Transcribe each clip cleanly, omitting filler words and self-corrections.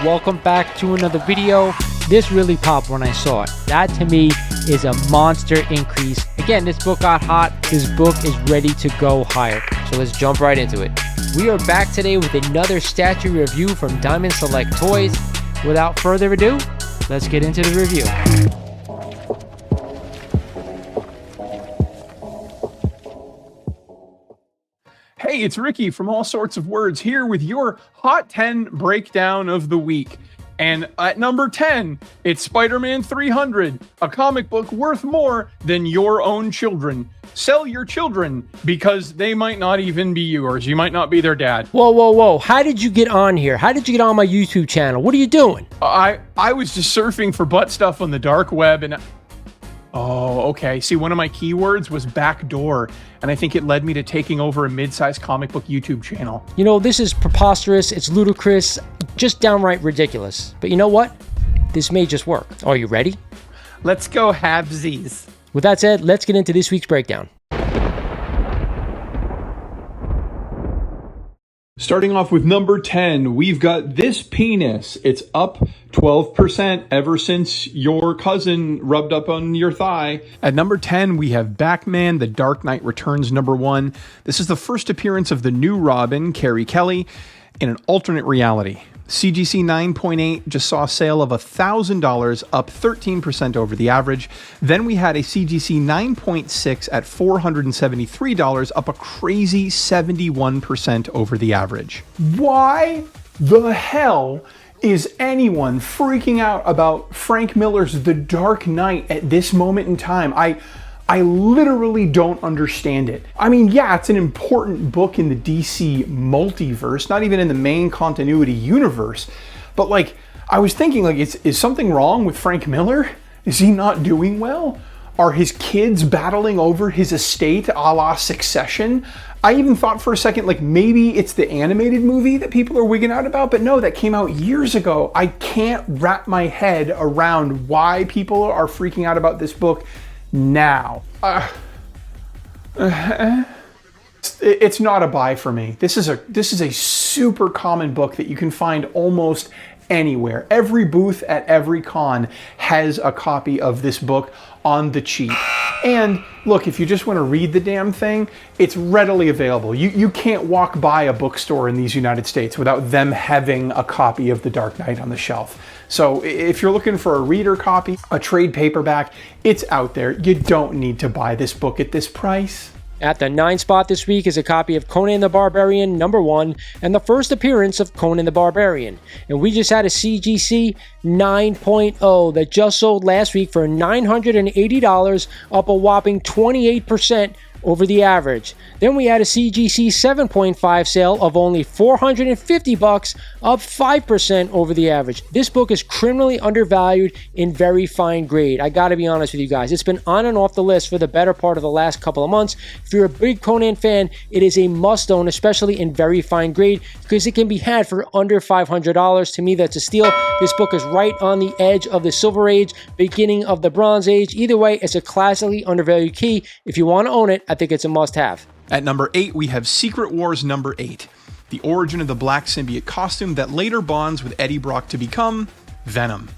welcome back to another video. This really popped when I saw it. That to me is a monster increase. Again, this book got hot. This book is ready to go higher. So let's jump right into it. We are back today with another statue review from Diamond Select Toys. Without further ado, let's get into the review. Hey, it's Ricky from All Sorts of Words here with your Hot 10 breakdown of the week. And at number 10, it's Spider-Man 300, a comic book worth more than your own children. Sell your children because they might not even be yours. You might not be their dad. Whoa, whoa, whoa. How did you get on here? How did you get on my YouTube channel? What are you doing? I was just surfing for butt stuff on the dark web and... Oh, okay. See, one of my keywords was backdoor, and I think it led me to taking over a mid-sized comic book YouTube channel. You know, this is preposterous, it's ludicrous, just downright ridiculous. But you know what? This may just work. Are you ready? Let's go halvesies. With that said, let's get into this week's breakdown. Starting off with number 10, we've got this penis. It's up 12% ever since your cousin rubbed up on your thigh. At number 10, we have Batman, The Dark Knight Returns #1. This is the first appearance of the new Robin, Carrie Kelly, in an alternate reality. CGC 9.8 just saw a sale of $1,000, up 13% over the average. Then we had a CGC 9.6 at $473, up a crazy 71% over the average. Why the hell is anyone freaking out about Frank Miller's The Dark Knight at this moment in time? I literally don't understand it. I mean, yeah, it's an important book in the DC multiverse, not even in the main continuity universe. But like, I was thinking, like, is something wrong with Frank Miller? Is he not doing well? Are his kids battling over his estate a la Succession? I even thought for a second, like, maybe it's the animated movie that people are wigging out about, but no, that came out years ago. I can't wrap my head around why people are freaking out about this book now. It's not a buy for me. This is a super common book that you can find almost anywhere. Every booth at every con has a copy of this book on the cheap. And look, if you just want to read the damn thing, it's readily available. You can't walk by a bookstore in these United States without them having a copy of The Dark Knight on the shelf. So if you're looking for a reader copy, a trade paperback, it's out there. You don't need to buy this book at this price. At the 9th spot this week is a copy of Conan the Barbarian #1 and the first appearance of Conan the Barbarian. And we just had a CGC 9.0 that just sold last week for $980, up a whopping 28% over the average. Then we had a CGC 7.5 sale of only $450, up 5% over the average. This book is criminally undervalued in very fine grade. I gotta be honest with you guys. It's been on and off the list for the better part of the last couple of months. If you're a big Conan fan, it is a must own, especially in very fine grade, because it can be had for under $500. To me, that's a steal. This book is right on the edge of the Silver Age, beginning of the Bronze Age. Either way, it's a classically undervalued key. If you want to own it, I think it's a must-have. At number 8, we have Secret Wars #8, the origin of the black symbiote costume that later bonds with Eddie Brock to become Venom.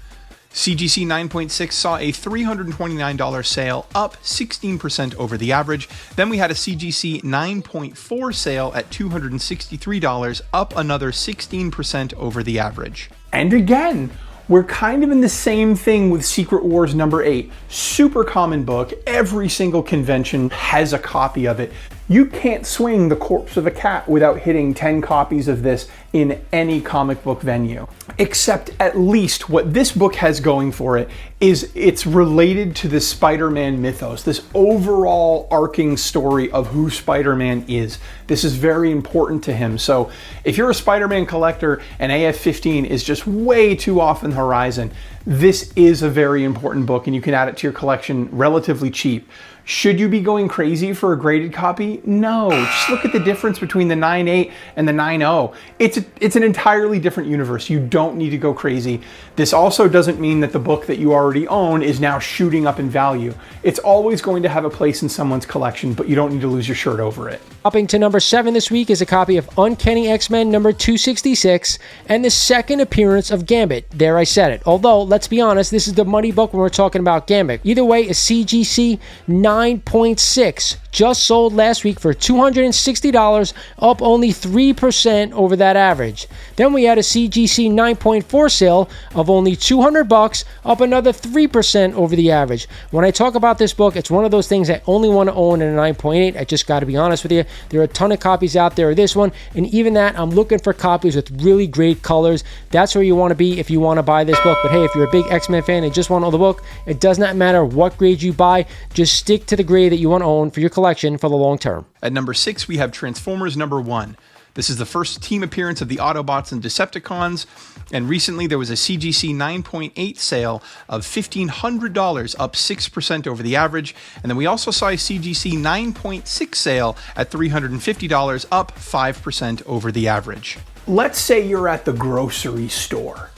CGC 9.6 saw a $329 sale, up 16% over the average. Then we had a CGC 9.4 sale at $263, up another 16% over the average. And again, we're kind of in the same thing with Secret Wars #8. Super common book. Every single convention has a copy of it. You can't swing the corpse of a cat without hitting 10 copies of this in any comic book venue. Except at least what this book has going for it is it's related to the Spider-Man mythos, this overall arcing story of who Spider-Man is. This is very important to him. So if you're a Spider-Man collector and AF-15 is just way too off on the horizon, this is a very important book and you can add it to your collection relatively cheap. Should you be going crazy for a graded copy? No, just look at the difference between the 9.8 and the 9.0. It's an entirely different universe. You don't need to go crazy. This also doesn't mean that the book that you already own is now shooting up in value. It's always going to have a place in someone's collection, but you don't need to lose your shirt over it. Hopping to number 7 this week is a copy of Uncanny X-Men number 266 and the second appearance of Gambit. There, I said it. Although, let's be honest, this is the money book when we're talking about Gambit. Either way, a CGC 9.6 just sold last week for $260, up only 3% over that average. Then we had a CGC 9.4 sale of only $200, up another 3% over the average. When I talk about this book, it's one of those things I only want to own in a 9.8. I just got to be honest with you. There are a ton of copies out there of this one, and even that, I'm looking for copies with really great colors. That's where you want to be if you want to buy this book. But hey, if you're a big X-Men fan and just want to own the book, it does not matter what grade you buy. Just stick to the grade that you want to own for your collection for the long term. At number 6, we have Transformers number 1. This is the first team appearance of the Autobots and Decepticons, and recently there was a CGC 9.8 sale of $1,500, up 6% over the average, and then we also saw a CGC 9.6 sale at $350, up 5% over the average. Let's say you're at the grocery store,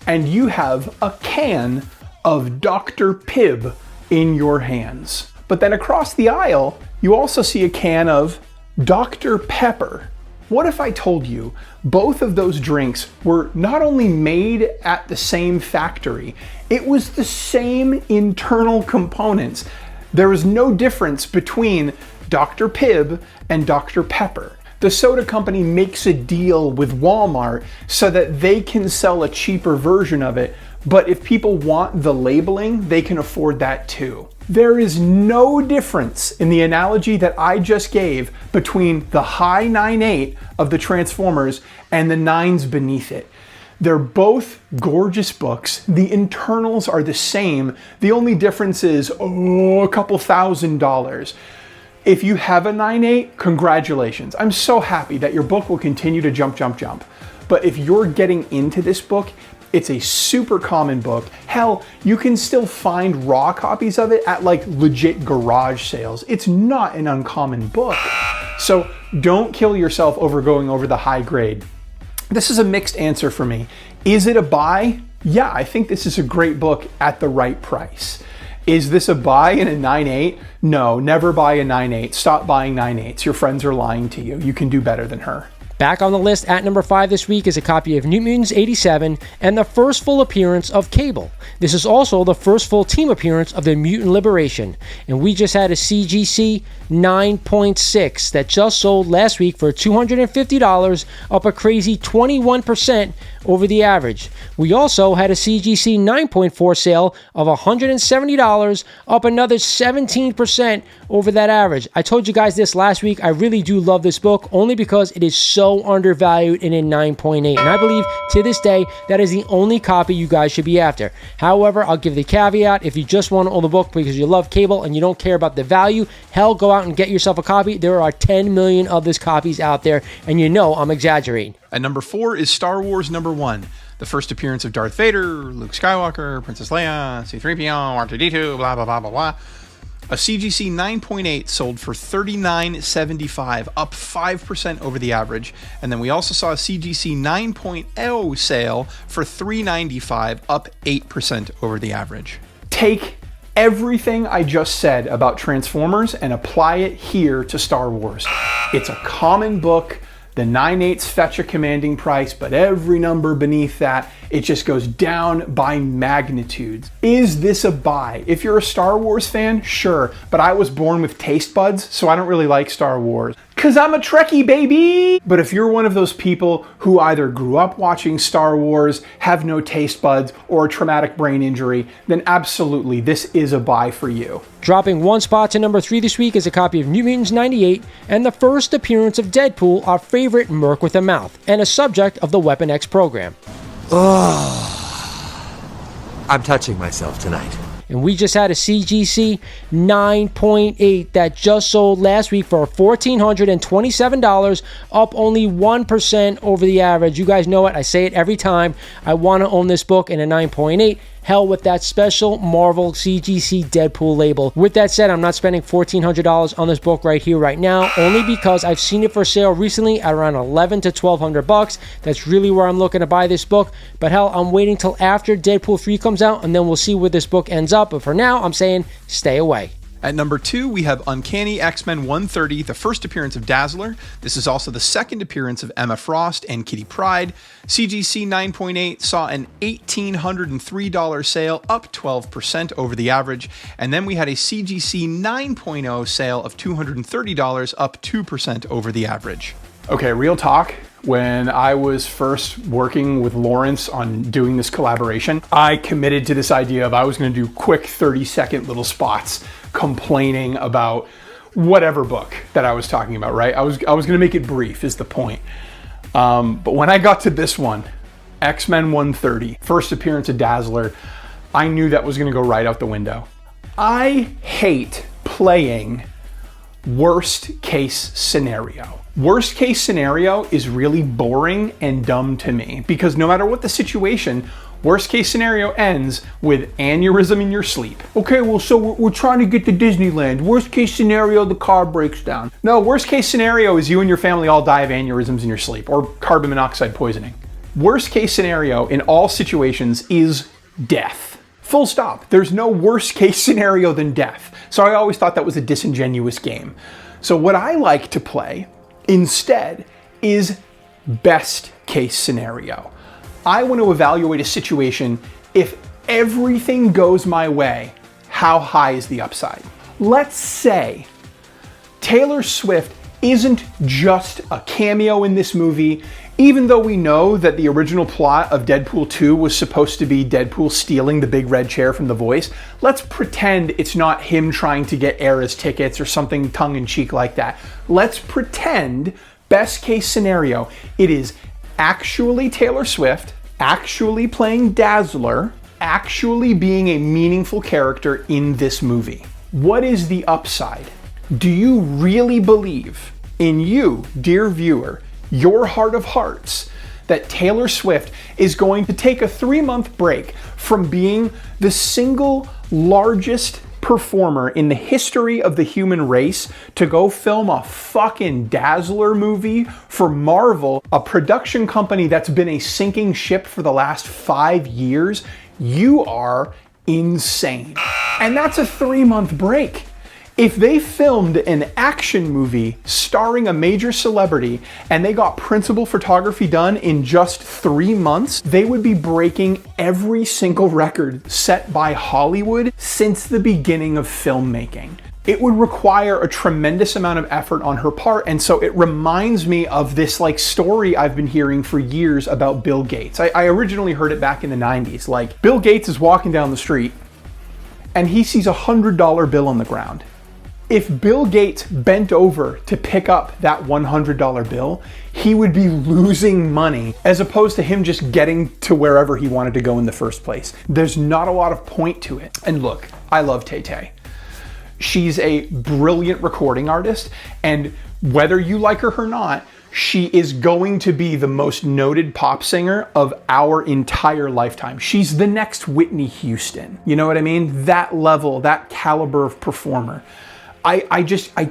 and you have a can of Dr. Pibb in your hands. But then across the aisle, you also see a can of Dr. Pepper. What if I told you both of those drinks were not only made at the same factory, it was the same internal components. There was no difference between Dr. Pibb and Dr. Pepper. The soda company makes a deal with Walmart so that they can sell a cheaper version of it, but if people want the labeling, they can afford that too. There is no difference in the analogy that I just gave between the high 9.8 of the Transformers and the 9s beneath it. They're both gorgeous books. The internals are the same. The only difference is a couple $1,000s. If you have a 9.8, congratulations. I'm so happy that your book will continue to jump. But if you're getting into this book, it's a super common book. Hell, you can still find raw copies of it at like legit garage sales. It's not an uncommon book. So don't kill yourself over going over the high grade. This is a mixed answer for me. Is it a buy? Yeah, I think this is a great book at the right price. Is this a buy in a 9.8? No, never buy a 9.8. Stop buying 9.8s. Your friends are lying to you. You can do better than her. Back on the list at number 5 this week is a copy of New Mutants 87 and the first full appearance of Cable. This is also the first full team appearance of the Mutant Liberation, and we just had a CGC 9.6 that just sold last week for $250, up a crazy 21% over the average. We also had a CGC 9.4 sale of $170, up another 17% over that average. I told you guys this last week. I really do love this book only because it is so undervalued in a 9.8, and I believe to this day that is the only copy you guys should be after. However, I'll give the caveat: if you just want to own the book because you love Cable and you don't care about the value, hell, go out and get yourself a copy. There are 10 million of these copies out there, and you know I'm exaggerating. At number 4 is Star Wars number 1. The first appearance of Darth Vader, Luke Skywalker, Princess Leia, C-3PO, R2-D2, blah, blah, blah, blah, blah. A CGC 9.8 sold for $39.75, up 5% over the average. And then we also saw a CGC 9.0 sale for $3.95, up 8% over the average. Take everything I just said about Transformers and apply it here to Star Wars. It's a common book. The 9.8s fetch a commanding price, but every number beneath that, it just goes down by magnitudes. Is this a buy? If you're a Star Wars fan, sure, but I was born with taste buds, so I don't really like Star Wars. 'Cause I'm a Trekkie, baby! But if you're one of those people who either grew up watching Star Wars, have no taste buds, or a traumatic brain injury, then absolutely, this is a buy for you. Dropping one spot to number 3 this week is a copy of New Mutants 98 and the first appearance of Deadpool, our favorite merc with a mouth, and a subject of the Weapon X program. I'm touching myself tonight. And we just had a CGC 9.8 that just sold last week for $1,427, up only 1% over the average. You guys know it. I say it every time. I want to own this book in a 9.8. hell with that special Marvel CGC Deadpool label. With that said, I'm not spending $1,400 on this book right here, right now, only because I've seen it for sale recently at around $1,100 to $1,200. That's really where I'm looking to buy this book. But hell, I'm waiting till after Deadpool 3 comes out, and then we'll see where this book ends up. But for now, I'm saying stay away. At number 2, we have Uncanny X-Men 130, the first appearance of Dazzler. This is also the second appearance of Emma Frost and Kitty Pryde. CGC 9.8 saw an $1,803 sale, up 12% over the average. And then we had a CGC 9.0 sale of $230, up 2% over the average. Okay, real talk. When I was first working with Lawrence on doing this collaboration, I committed to this idea of I was going to do quick 30-second little spots complaining about whatever book that I was talking about, right? I was going to make it brief is the point. But when I got to this one, X-Men 130, first appearance of Dazzler, I knew that was going to go right out the window. I hate playing worst case scenario. Worst case scenario is really boring and dumb to me because no matter what the situation, worst case scenario ends with aneurysm in your sleep. Okay, well, so we're trying to get to Disneyland. Worst case scenario, the car breaks down. No, worst case scenario is you and your family all die of aneurysms in your sleep or carbon monoxide poisoning. Worst case scenario in all situations is death. Full stop. There's no worst case scenario than death. So I always thought that was a disingenuous game. So what I like to play instead is best case scenario. I want to evaluate a situation. If everything goes my way, how high is the upside? Let's say Taylor Swift isn't just a cameo in this movie, even though we know that the original plot of Deadpool 2 was supposed to be Deadpool stealing the big red chair from The Voice. Let's pretend it's not him trying to get Eras tickets or something tongue-in-cheek like that. Let's pretend, best case scenario, it is actually Taylor Swift, actually playing Dazzler, actually being a meaningful character in this movie. What is the upside? Do you really believe in you, dear viewer, your heart of hearts, that Taylor Swift is going to take a 3-month break from being the single largest performer in the history of the human race to go film a fucking Dazzler movie for Marvel, a production company that's been a sinking ship for the last 5 years? You are insane. And that's a 3-month break. If they filmed an action movie starring a major celebrity and they got principal photography done in just 3 months, they would be breaking every single record set by Hollywood since the beginning of filmmaking. It would require a tremendous amount of effort on her part, and so it reminds me of this story I've been hearing for years about Bill Gates. I originally heard it back in the 90s. Bill Gates is walking down the street and he sees a $100 bill on the ground. If Bill Gates bent over to pick up that $100 bill, he would be losing money as opposed to him just getting to wherever he wanted to go in the first place. There's not a lot of point to it. And look, I love Tay-Tay. She's a brilliant recording artist, and whether you like her or not, she is going to be the most noted pop singer of our entire lifetime. She's the next Whitney Houston. You know what I mean? That level, that caliber of performer. I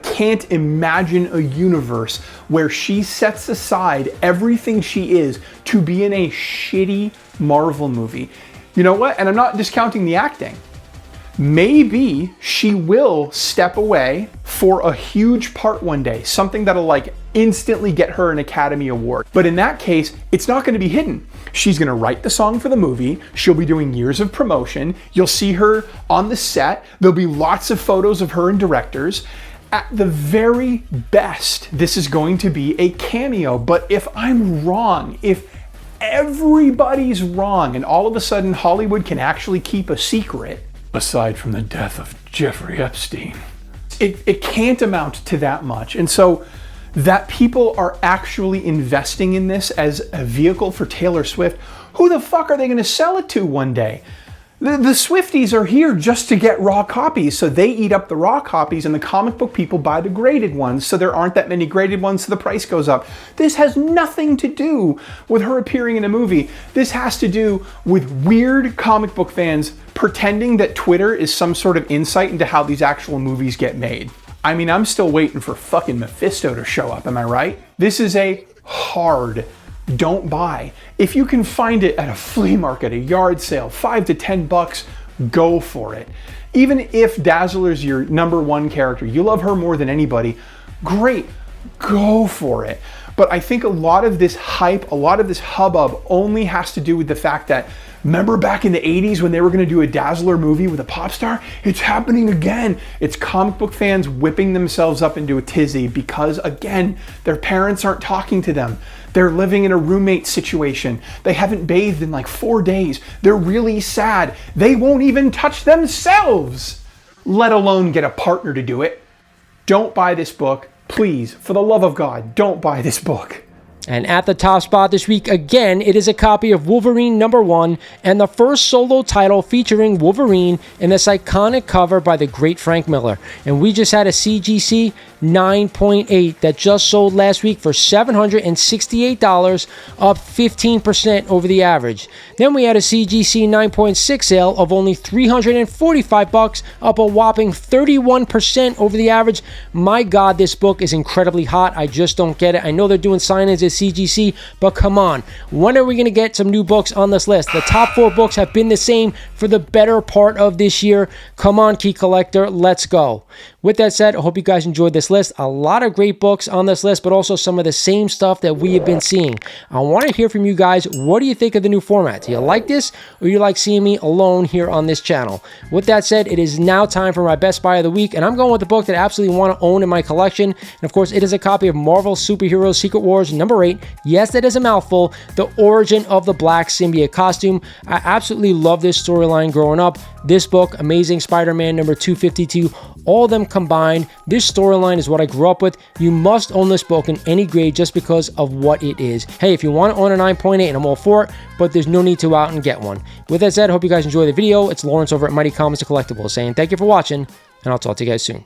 can't imagine a universe where she sets aside everything she is to be in a shitty Marvel movie. You know what? And I'm not discounting the acting. Maybe she will step away for a huge part one day, something that'll instantly get her an Academy Award. But in that case, it's not going to be hidden. She's going to write the song for the movie. She'll be doing years of promotion. You'll see her on the set. There'll be lots of photos of her and directors. At the very best, this is going to be a cameo. But if I'm wrong, if everybody's wrong, and all of a sudden Hollywood can actually keep a secret, aside from the death of Jeffrey Epstein, it can't amount to that much. And so that people are actually investing in this as a vehicle for Taylor Swift, who the fuck are they going to sell it to one day? The Swifties are here just to get raw copies, so they eat up the raw copies and the comic book people buy the graded ones, so there aren't that many graded ones, so the price goes up. This has nothing to do with her appearing in a movie. This has to do with weird comic book fans pretending that Twitter is some sort of insight into how these actual movies get made. I mean, I'm still waiting for fucking Mephisto to show up, am I right? This is a hard don't buy. If you can find it at a flea market, a yard sale, $5 to $10, go for it. Even if Dazzler's your #1 character, you love her more than anybody, great, go for it. But I think a lot of this hype, a lot of this hubbub only has to do with the fact that, remember back in the 80s when they were gonna do a Dazzler movie with a pop star? It's happening again. It's comic book fans whipping themselves up into a tizzy because, again, their parents aren't talking to them. They're living in a roommate situation. They haven't bathed in like 4 days. They're really sad. They won't even touch themselves, let alone get a partner to do it. Don't buy this book. Please, for the love of God, don't buy this book. And at the top spot this week, again, it is a copy of Wolverine #1 and the first solo title featuring Wolverine in this iconic cover by the great Frank Miller. And we just had a CGC 9.8 that just sold last week for $768, up 15% over the average. Then we had a CGC 9.6 sale of only $345, up a whopping 31% over the average. My God, this book is incredibly hot. I just don't get it. I know they're doing signings at CGC, but come on. When are we going to get some new books on this list? The top 4 books have been the same for the better part of this year. Come on, Key Collector, let's go. With that said, I hope you guys enjoyed this list. A lot of great books on this list, but also some of the same stuff that we have been seeing. I want to hear from you guys. What do you think of the new format? Do you like this, or you like seeing me alone here on this channel? With that said, it is now time for my best buy of the week, and I'm going with the book that I absolutely want to own in my collection. And of course, it is a copy of Marvel Superheroes Secret Wars #8. Yes, that is a mouthful. The origin of the Black Symbiote costume. I absolutely love this storyline growing up. This book, Amazing Spider-Man #252, all of them combined. This storyline is what I grew up with. You must own this book in any grade just because of what it is. Hey, if you want to own a 9.8, and I'm all for it, but there's no need to go out and get one. With that said, I hope you guys enjoy the video. It's Lawrence over at Mighty Comics and Collectibles saying thank you for watching, and I'll talk to you guys soon.